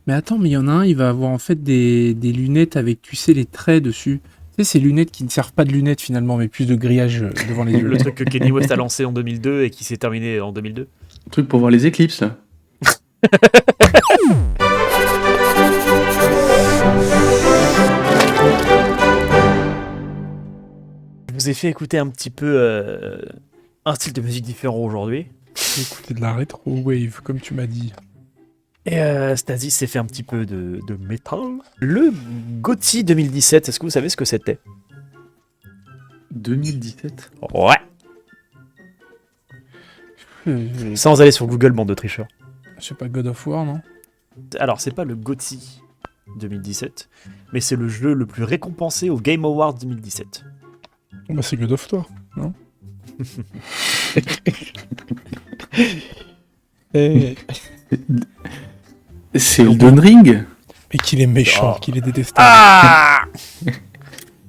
Mais attends, mais il y en a un, il va avoir en fait des lunettes avec, tu sais, les traits dessus. Tu sais, ces lunettes qui ne servent pas de lunettes finalement, mais plus de grillage devant les yeux. Le truc que Kanye West a lancé en 2002 et qui s'est terminé en 2002. Un truc pour voir les éclipses, là. Je vous ai fait écouter un petit peu un style de musique différent aujourd'hui. Écoutez de la rétro wave, comme tu m'as dit. Et Stasis s'est fait un petit peu de métal. Le GOTY 2017, est-ce que vous savez ce que c'était? 2017. Ouais. Sans aller sur Google, bande de tricheurs. Je sais pas, God of War, non? Alors, c'est pas le GOTY 2017, mais c'est le jeu le plus récompensé au Game Awards 2017. Bah c'est God of War, non? C'est Elden Ring. Mais qu'il est méchant, Oh. qu'il est détestable. Ah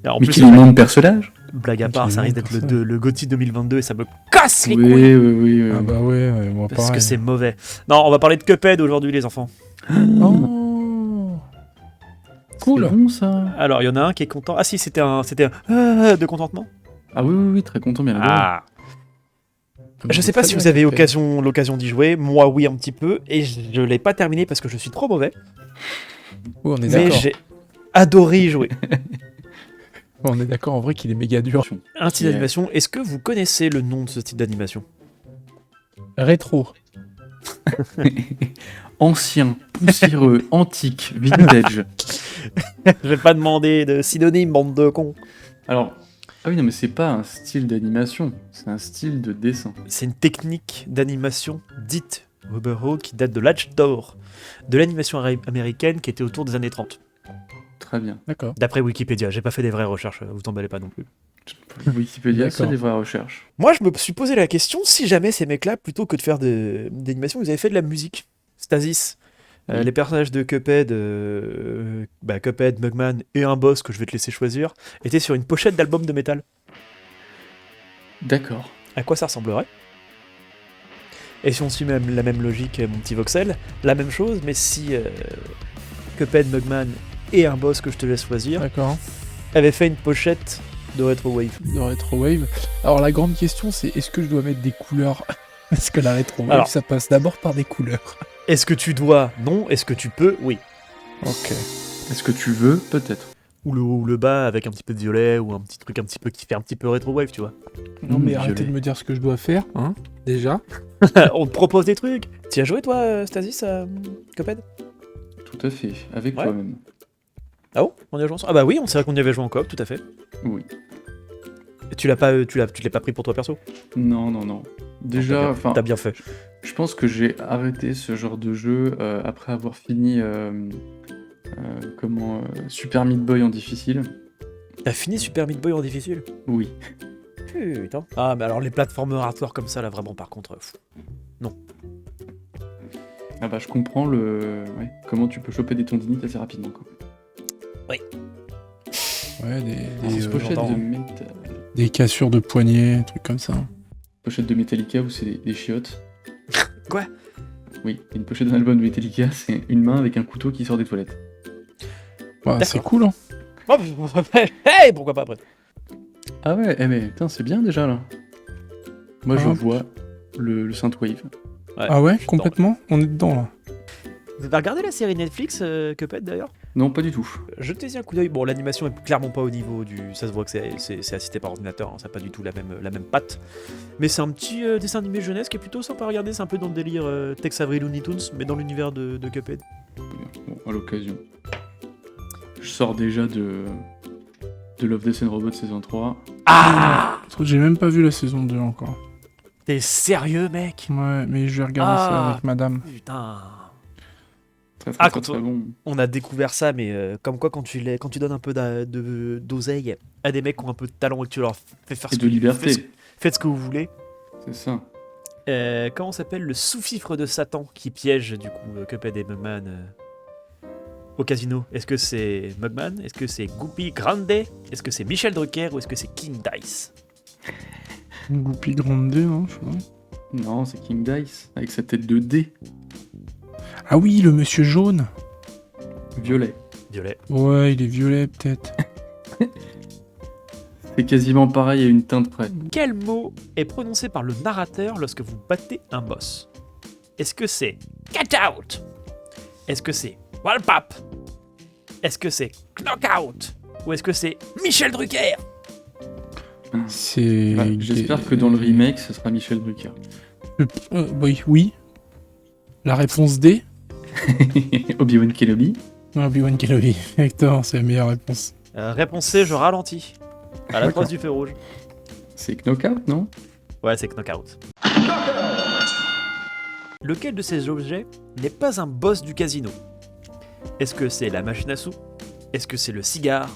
En Mais plus, qu'il est monde personnage. blague à part, Qu'il ça est risque bon d'être pour le GOTY 2022 et ça me casse les Oui, couilles oui. Ah bah ouais, moi parce pareil. que c'est mauvais. Non, on va parler de Cuphead aujourd'hui, les enfants. Oh cool. C'est bon, ça. Alors, il y en a un qui est content. Ah si, c'était un de contentement. Ah oui, très content, bien adoré. Ah. Je sais pas si vous avez l'occasion d'y jouer. Moi, oui, un petit peu. Et je l'ai pas terminé parce que je suis trop mauvais. Oh, on est Mais d'accord. j'ai adoré y jouer. On est d'accord en vrai qu'il est méga dur. Un style Yeah. d'animation. Est-ce que vous connaissez le nom de ce style d'animation? Rétro. Ancien, poussiéreux, antique, vintage. Je vais pas demander de synonyme, bande de cons. Alors, ah oui, non, mais c'est pas un style d'animation, c'est un style de dessin. C'est une technique d'animation dite Overhaul qui date de l'âge d'or de l'animation américaine qui était autour des années 30. Très bien. D'accord. D'après Wikipédia, j'ai pas fait des vraies recherches, vous t'emballez pas non plus. Wikipédia, c'est D'accord. des vraies recherches. Moi, je me suis posé la question si jamais ces mecs-là, plutôt que de faire d'animation, ils avaient fait de la musique. Stasis, Oui. les personnages de Cuphead, Cuphead, Mugman et un boss que je vais te laisser choisir, étaient sur une pochette d'album de métal. D'accord. À quoi ça ressemblerait? Et si on suit même la même logique, mon petit voxel, la même chose, mais si Cuphead, Mugman et un boss que je te laisse choisir D'accord. avaient fait une pochette de Retro Wave. De rétro wave. Alors la grande question c'est est-ce que je dois mettre des couleurs? Parce que la rétro wave Alors. ça passe d'abord par des couleurs. Est-ce que tu dois? Non. Est-ce que tu peux? Oui. Ok. Est-ce que tu veux? Peut-être. Ou le haut ou le bas avec un petit peu de violet ou un petit truc un petit peu qui fait un petit peu Retro Wave, tu vois. Non mais violet. arrêtez de me dire ce que je dois faire, hein, déjà. On te propose des trucs. Tu as joué toi, Stasis, à Cuphead? Tout à fait. Avec Ouais. toi-même. Ah bon? On y a joué ensemble? Ah bah oui, c'est vrai qu'on y avait joué en coop, tout à fait. Oui. Et tu l'as pas, tu l'as pas pris pour toi perso? Non. Déjà, enfin, T'as bien fait. je pense que j'ai arrêté ce genre de jeu après avoir fini Super Meat Boy en difficile. T'as fini Super Meat Boy en difficile? Oui. Putain. Ah mais alors les plateformers hardcore comme ça là vraiment par contre. Ah bah je comprends comment tu peux choper des tendinites assez rapidement quoi. Ouais, Des pochettes j'entends. des cassures de poignets, trucs comme ça. Pochette de Metallica où c'est des chiottes. Quoi? Oui, une pochette d'un album de Metallica, c'est une main avec un couteau qui sort des toilettes. Ouais, D'accord. c'est cool, hein. Oh, hey, pourquoi pas après? Ah ouais, mais putain, c'est bien déjà là. Moi je Ah. vois le Synthwave. Ah ouais, je suis complètement. On est dedans là. Vous avez regardé la série Netflix Cuphead d'ailleurs? Non, pas du tout. Jetez-y un coup d'œil. Bon, l'animation est clairement pas au niveau du. Ça se voit que c'est assisté par ordinateur, hein, ça n'a pas du tout la même patte. Mais c'est un petit dessin animé jeunesse qui est plutôt sympa à regarder. C'est un peu dans le délire Tex Avery Looney Tunes, mais dans l'univers de Cuphead. Bon, à l'occasion. Je sors déjà de Love, Death and Robots saison 3. Ah! J'ai même pas vu la saison 2 encore. T'es sérieux, mec? Ouais, mais je vais regarder ça Ah. avec madame. Putain. Très Ah, très, quand très, très bon. On a découvert ça, mais comme quoi, quand tu donnes un peu d'oseille à des mecs qui ont un peu de talent et que tu leur fais faire Et ce de liberté. faites ce que vous voulez. C'est ça. Comment s'appelle le sous-fifre de Satan qui piège du coup Cuphead et Mugman au casino? Est-ce que c'est Mugman? Est-ce que c'est Goopy Grande? Est-ce que c'est Michel Drucker? Ou est-ce que c'est King Dice? Goupy Grande, non, je sais pas. Non, c'est King Dice, avec sa tête de dé. Ah oui, le monsieur jaune. Violet. Violet. Ouais, il est violet peut-être. C'est quasiment pareil à une teinte près. Quel mot est prononcé par le narrateur lorsque vous battez un boss? Est-ce que c'est Get Out? Est-ce que c'est Wallpap? Est-ce que c'est Knockout? Ou est-ce que c'est Michel Drucker? C'est. Bah, j'espère que dans le remake, ce sera Michel Drucker. Oui. La réponse D. Obi-Wan Kenobi. Obi-Wan Kenobi. Exactement, c'est la meilleure réponse. Réponse C, je ralentis. À la croise du feu rouge. C'est Knockout, non? Ouais, c'est Knockout. Lequel de ces objets n'est pas un boss du casino? Est-ce que c'est la machine à sous? Est-ce que c'est le cigare?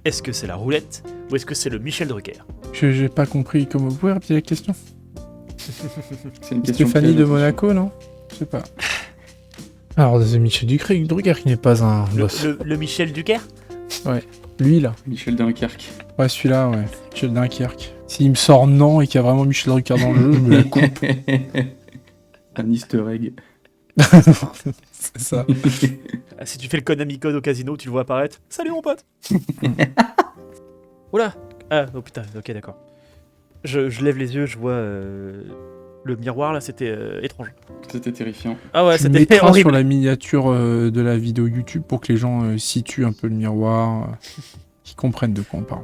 Est-ce que c'est la roulette? Ou est-ce que c'est le Michel Drucker? J'ai pas compris. Comment vous pouvez répéter la question? C'est une question Stéphanie piège, de attention. Monaco, non? Je sais pas. Alors, c'est Michel Drucker qui n'est pas un boss. Le Michel Drucker? Lui, là. Michel Dunkerque. Ouais, celui-là, ouais. Michel Dunkerque. S'il me sort non et qu'il y a vraiment Michel Drucker dans le jeu, je me la coupe. Un easter egg. C'est ça. Si tu fais le Konami Code au casino, tu le vois apparaître. Salut mon pote. Oula. Ah, oh putain, ok, d'accord. Je lève les yeux, je vois le miroir là, c'était étrange. C'était terrifiant. Ah ouais, Tu c'était mettras sur horrible. la miniature de la vidéo YouTube pour que les gens situent un peu le miroir, qu'ils comprennent de quoi on parle.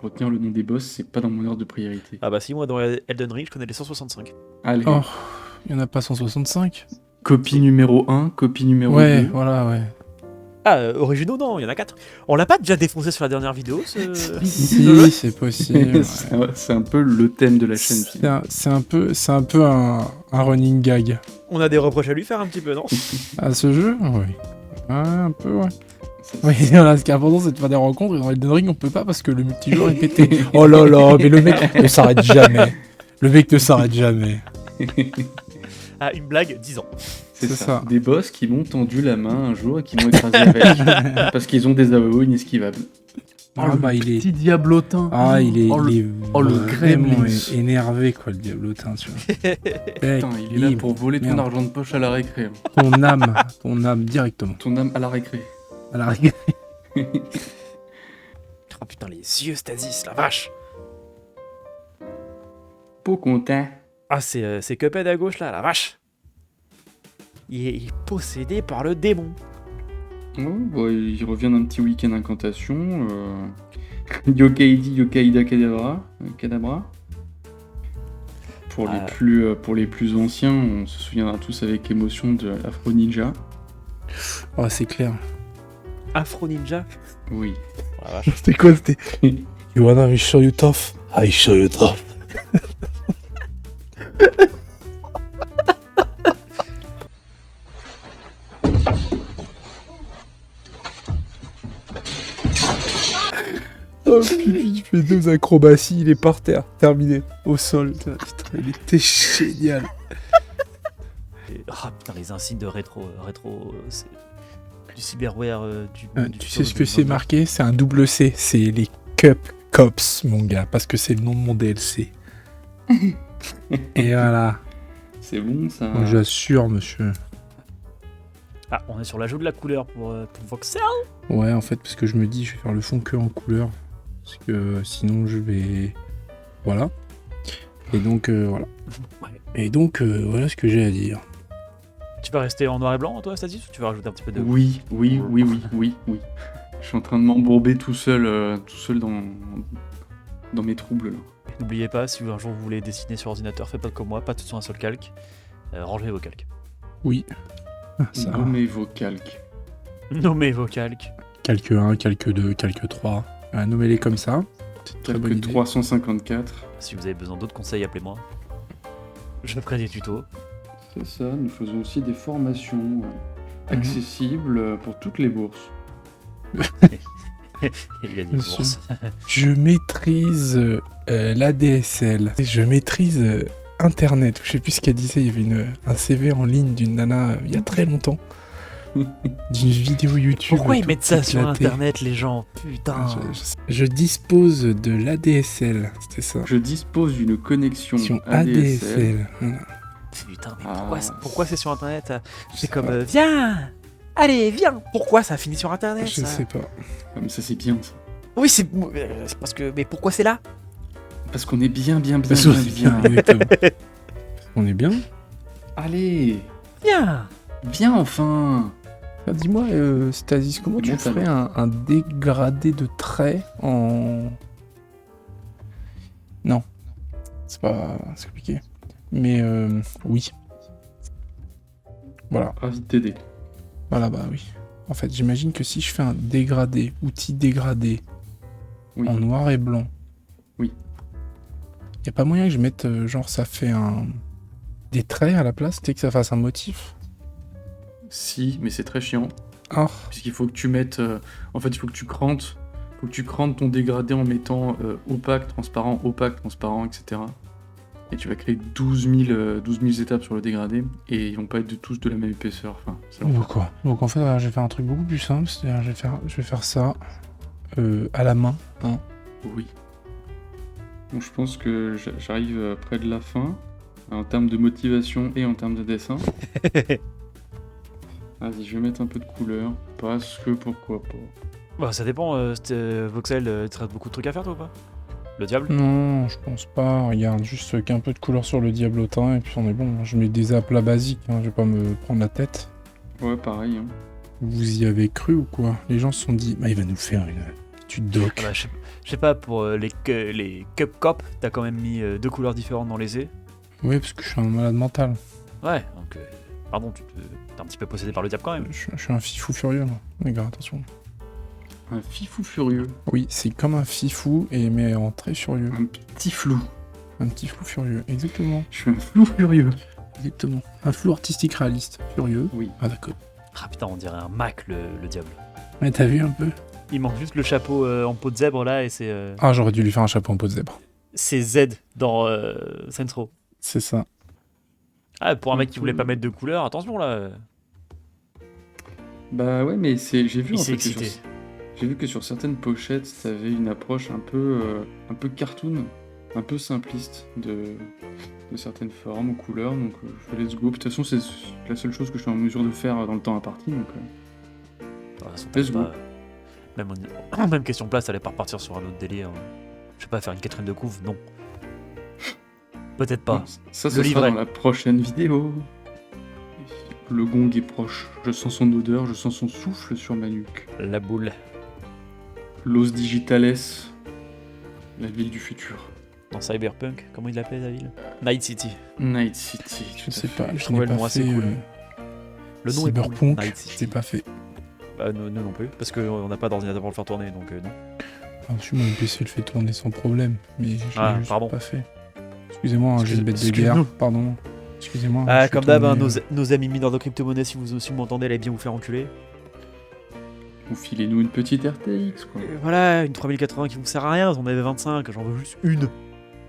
Retenir le nom des boss, c'est pas dans mon ordre de priorité. Ah bah si, moi dans Elden Ring, je connais les 165. Allez, Oh, il y en a pas 165? copie numéro 1, copie numéro Ouais, 2. voilà, ouais. Ah, originaux, non, il y en a 4. On l'a pas déjà défoncé sur la dernière vidéo, ce... Si, c'est possible. ouais. C'est un peu le thème de la chaîne. C'est un peu un running gag. On a des reproches à lui faire un petit peu, non? À ce jeu, oui. Ouais, un peu, ouais. C'est- Oui, voilà, ce qui est important, c'est de faire des rencontres. Et dans Elden Ring, on peut pas parce que le multijoueur est pété. Oh là là, mais le mec ne s'arrête jamais. Le mec ne s'arrête jamais. Ah, une blague, 10 ans. C'est C'est ça. ça. Des boss qui m'ont tendu la main un jour et qui m'ont écrasé avec. Parce qu'ils ont des AOE inesquivables. Ah, bah, il est. Petit diablotin. Ah, il est, Oh, il est le vraiment Gremlins. énervé, quoi, le diablotin, tu vois. Putain, il est là pour voler ton Merde. argent de poche à la récré. hein. Ton âme directement. Ton âme à la récré. À la rigueur. Oh putain, les yeux Stasis, la vache. Pas content. Ah, c'est Cuphead à gauche, là, la vache. Il est possédé par le démon. Ouais, bah, il revient d'un petit week-end incantation. Yokaidi, Yokaida Kadabra. Pour les plus anciens, on se souviendra tous avec émotion de Afro Ninja. Oh, c'est clair. Afro Ninja. Oui. Oh, la vache. C'était quoi? C'était. You wanna me show you tough? I show you tough. Oh putain, il fait 2 acrobaties, il est par terre, terminé, au sol. Putain, il était génial. Ah putain, les insignes de rétro, c'est du cyberware, du Tu sais futur ce de que c'est 2020. marqué? C'est un double C, c'est les Cup Cops, mon gars, parce que c'est le nom de mon DLC. Et voilà, C'est bon ça. j'assure, monsieur. Ah, on est sur l'ajout de la couleur pour Voxel. Ouais, en fait, parce que je me dis, je vais faire le fond que en couleur. Parce que sinon, je vais. Voilà. Et donc, voilà. Ouais. Et donc, voilà ce que j'ai à dire. Tu vas rester en noir et blanc, toi, Stasis, ou tu vas rajouter un petit peu de... Oui. Je suis en train de m'embourber tout seul dans mes troubles là. N'oubliez pas, si un jour vous voulez dessiner sur ordinateur, faites pas comme moi, pas tout sur un seul calque. Rangez vos calques. Oui. Ça. Nommez vos calques. Nommez vos calques. Calque 1, calque 2, calque 3. Nommez-les comme ça. C'est une très bonne Calque idée. 354. Si vous avez besoin d'autres conseils, appelez-moi. Je ferai des tutos. C'est ça, nous faisons aussi des formations accessibles pour toutes les bourses. Et gagner une Monsieur. bourse. Je maîtrise l'ADSL. Je maîtrise Internet. Je sais plus ce qu'elle disait. Il y avait un CV en ligne d'une nana il y a très longtemps. D'une vidéo YouTube. Pourquoi ils toute mettent ça sur éclatée. internet, les gens? Putain. Je dispose de l'ADSL. C'était ça. Je dispose d'une connexion Sur ADSL. ADSL. Voilà. Putain, mais Ah. pourquoi c'est sur internet? C'est comme, viens, Allez, viens. Pourquoi ça finit sur Internet Je ça sais pas. Ah, mais ça c'est bien ça. Oui, c'est parce que. Mais pourquoi c'est là? Parce qu'on est bien. Exactement. On est bien. Allez, Viens. viens enfin. Ah, dis-moi, Stasis, comment tu Bon, ça ferais un dégradé de traits en... Non, c'est compliqué. Mais oui. Voilà, Ravi de t'aider. bah oui. En fait, j'imagine que si je fais un dégradé, outil dégradé, Oui. en noir et blanc... Oui. Y a pas moyen que je mette, genre, ça fait des traits à la place, tu sais, que ça fasse un motif. Si, mais c'est très chiant. Ah, Puisqu'il faut que tu mettes. En fait, il faut que tu crantes. Faut que tu crantes ton dégradé en mettant opaque, transparent, etc. Et tu vas créer 12 000 étapes sur le dégradé. Et ils vont pas être tous de la même épaisseur. Enfin, c'est ou quoi. Donc en fait, voilà, je vais faire un truc beaucoup plus simple, c'est-à-dire je vais faire ça à la main, hein. Oui. Bon, je pense que j'arrive près de la fin. En termes de motivation et en termes de dessin. Vas-y, je vais mettre un peu de couleur. Parce que pourquoi pas. Bah, ça dépend. Voxel, tu restes beaucoup de trucs à faire, toi ou pas? Le diable? Non, je pense pas. Regarde, juste qu'un peu de couleur sur le diablotin et puis on est bon. Je mets des aplats basiques, hein, je vais pas me prendre la tête. Ouais, pareil. Hein. Vous y avez cru ou quoi? Les gens se sont dit, bah il va nous faire une étude doc. Ah bah, je sais pas, pour les Cup Cop, t'as quand même mis 2 couleurs différentes dans les ais. Oui, parce que je suis un malade mental. Ouais, donc. Pardon, t'es un petit peu possédé par le diable quand même. Je suis un fifou furieux, là. Les gars, attention. Un fifou furieux. Oui, c'est comme un fifou, mais en très furieux. Un petit flou. Un petit flou furieux, exactement. Je suis un flou furieux. Exactement. Un flou artistique réaliste, furieux. Oui. Ah d'accord. Ah putain, on dirait un Mac, le diable. Mais t'as vu un peu? Il manque juste le chapeau en peau de zèbre là et c'est. Ah, j'aurais dû lui faire un chapeau en peau de zèbre. C'est Z dans Saints Row. C'est ça. Ah, pour un mec qui voulait pas mettre de couleur, attention là. Bah ouais, mais j'ai vu Il en s'est fait que excité. j'ai vu que sur certaines pochettes, t'avais une approche un peu cartoon, un peu simpliste de certaines formes ou couleurs. Donc je fais let's go. De toute façon, c'est la seule chose que je suis en mesure de faire dans le temps imparti. Donc De toute façon, Let's go. même question de place, ça allait pas repartir sur un autre délire. Je vais pas faire une Catherine de couve, non. Peut-être pas. ça Le sera livret. dans la prochaine vidéo. Le gong est proche. Je sens son odeur, je sens son souffle sur ma nuque. La boule. Los Digitales, la ville du futur. Dans Cyberpunk, comment il l'appelait la ville? Night City. Night City. Je sais pas, Je je trouvais n'ai le nom pas assez fait cool. Le nom est cool. Cyberpunk, Night je City. l'ai pas fait. Bah, nous non plus, parce qu'on n'a pas d'ordinateur pour le faire tourner, donc non. Enfin, si mon PC le fait tourner sans problème, mais je Ah, l'ai juste pardon. pas fait. Excusez-moi, hein, j'ai une bête de Excuse-nous. guerre, pardon. Excusez-moi. je Ah, suis comme d'hab, hein, tombé, nos amis mineurs de crypto-monnaie, si vous m'entendez, allez bien vous faire enculer. Vous filez-nous une petite RTX, quoi. Et voilà, une 3080 qui vous sert à rien, on avait 25, j'en veux juste une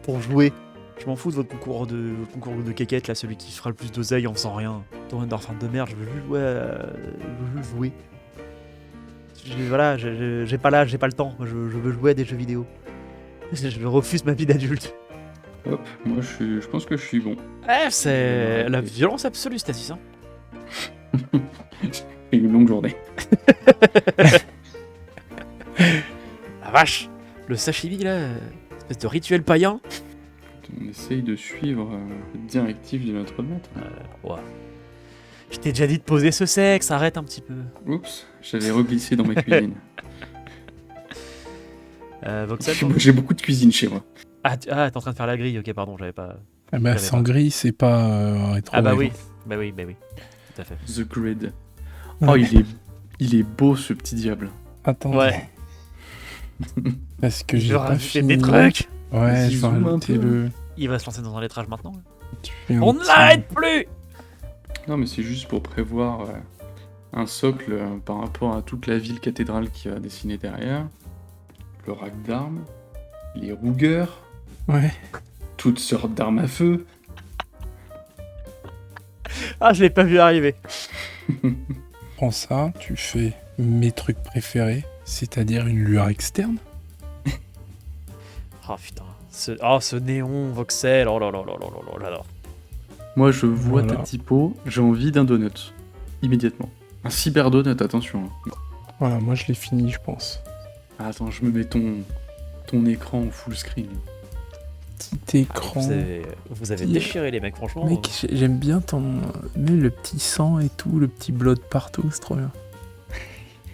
pour jouer. Je m'en fous de votre concours de quéquette, là, celui qui fera le plus d'oseille en faisant rien. Ton Underfan de merde, je veux juste jouer. Je veux juste jouer. Voilà, j'ai pas l'âge, j'ai pas le temps, moi, je veux jouer à des jeux vidéo. Je refuse ma vie d'adulte. Hop, moi je pense que je suis bon. C'est la violence absolue, Stasis. Hein. Une longue journée. La vache, le sashimi là, espèce de rituel païen. On essaye de suivre les directives de notre maître. Ouais. Je t'ai déjà dit de poser ce sexe, arrête un petit peu. Oups, j'avais reglissé dans ma cuisine. Voxel, toi J'ai beaucoup de cuisine chez moi. Ah, t'es en train de faire la grille, ok, pardon, j'avais pas. Ah bah, J'avais sans pas. grille, c'est pas rétro. Ah bah ouais. oui, tout à fait. The Grid. Ouais. Oh, il est beau ce petit diable. Attends. Ouais. Parce que Je j'ai vais pas rajouter fini. des trucs. Ouais, Vas-y, je vais zoome un rajouter peu. le. Il va se lancer dans un lettrage maintenant. Tu fais un On ne petit- l'arrête plus. Non, mais c'est juste pour prévoir un socle par rapport à toute la ville cathédrale qui va dessiner derrière. Le rack d'armes, les rougueurs, Ouais. toutes sortes d'armes à feu. Ah, je l'ai pas vu arriver. Prends ça, tu fais mes trucs préférés, c'est-à-dire une lueur externe. Oh putain. Ce néon, voxel, oh là là là là là là là. Moi, je vois Voilà. ta typo, j'ai envie d'un donut. Immédiatement. Un cyberdonut, attention. Voilà, moi je l'ai fini, je pense. Ah, attends, je me mets ton écran en full screen. Petit écran. Vous avez Petit- déchiré les mecs, franchement. Mec, j'aime bien même le petit sang et tout, le petit blood partout, c'est trop bien.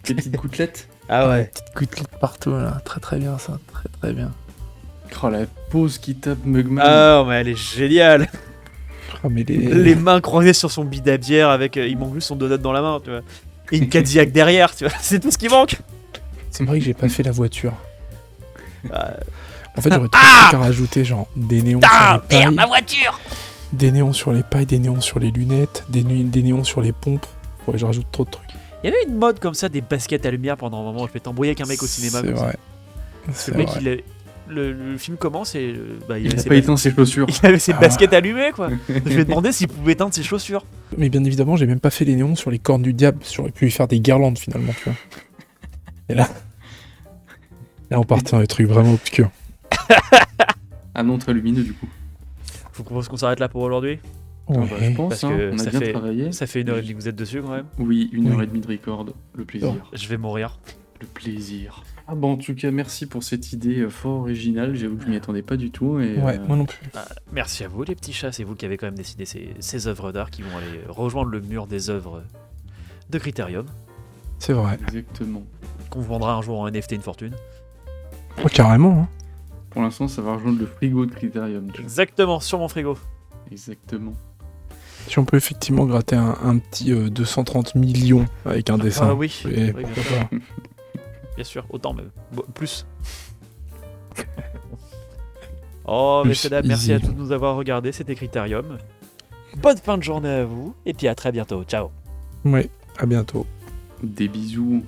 Les petites gouttelettes. Ah ouais. Petite gouttelette partout, là. Très très bien ça, très très bien. Oh, la pause qui tape Mugman. Ah mais elle est géniale. Oh, mais Les mains croisées sur son bide à bière avec il manque juste son donut dans la main, tu vois. Et une Cadillac derrière, tu vois. C'est tout ce qui manque. C'est vrai que j'ai pas fait la voiture. Ah, En fait, j'aurais trop de trucs à rajouter, genre des néons sur les pailles, voiture. des néons sur les pailles, des néons sur les lunettes, des néons sur les pompes. Ouais, je rajoute trop de trucs. Il y avait une mode comme ça des baskets à lumière pendant un moment. Je vais t'embrouiller avec un mec au cinéma. C'est comme ça. vrai. Le mec, le film commence et il Il avait a ses pas éteint ses chaussures. il avait ses Ah. baskets allumées, quoi. Je lui ai demandé s'il pouvait éteindre ses chaussures. Mais bien évidemment, j'ai même pas fait les néons sur les cornes du diable. J'aurais pu lui faire des guirlandes finalement, tu vois. Et là on partait dans des trucs vraiment obscurs. Ah non, très lumineux du coup. Faut qu'on s'arrête là pour aujourd'hui. Ah bah, je Ouais. pense, Parce hein, que on a ça bien fait- travaillé. Ça fait 1h30 que vous êtes dessus quand même. Oui, 1h30 Oui. de record. Le plaisir. Je vais mourir. Le plaisir. Ah bon, en tout cas, merci pour cette idée fort originale. J'avoue que je m'y attendais pas du tout. Et, Ouais, moi non plus. Merci à vous les petits chats, c'est vous qui avez quand même décidé ces œuvres d'art qui vont aller rejoindre le mur des œuvres de Criterium, C'est vrai. Exactement. qu'on vous vendra un jour en NFT une fortune. Oh, carrément, hein. Pour l'instant, ça va rejoindre le frigo de Criterium. tu vois. Exactement, sur mon frigo. Exactement. Si on peut effectivement gratter un petit 230 millions avec un dessin. Ah oui, Et oui, pourquoi pas. bien sûr, autant même. Plus. Oh, Plus messieurs, dames, merci à easy. tous de nous avoir regardés, c'était Criterium. Bonne fin de journée à vous, et puis à très bientôt. Ciao. Ouais, à bientôt. Des bisous.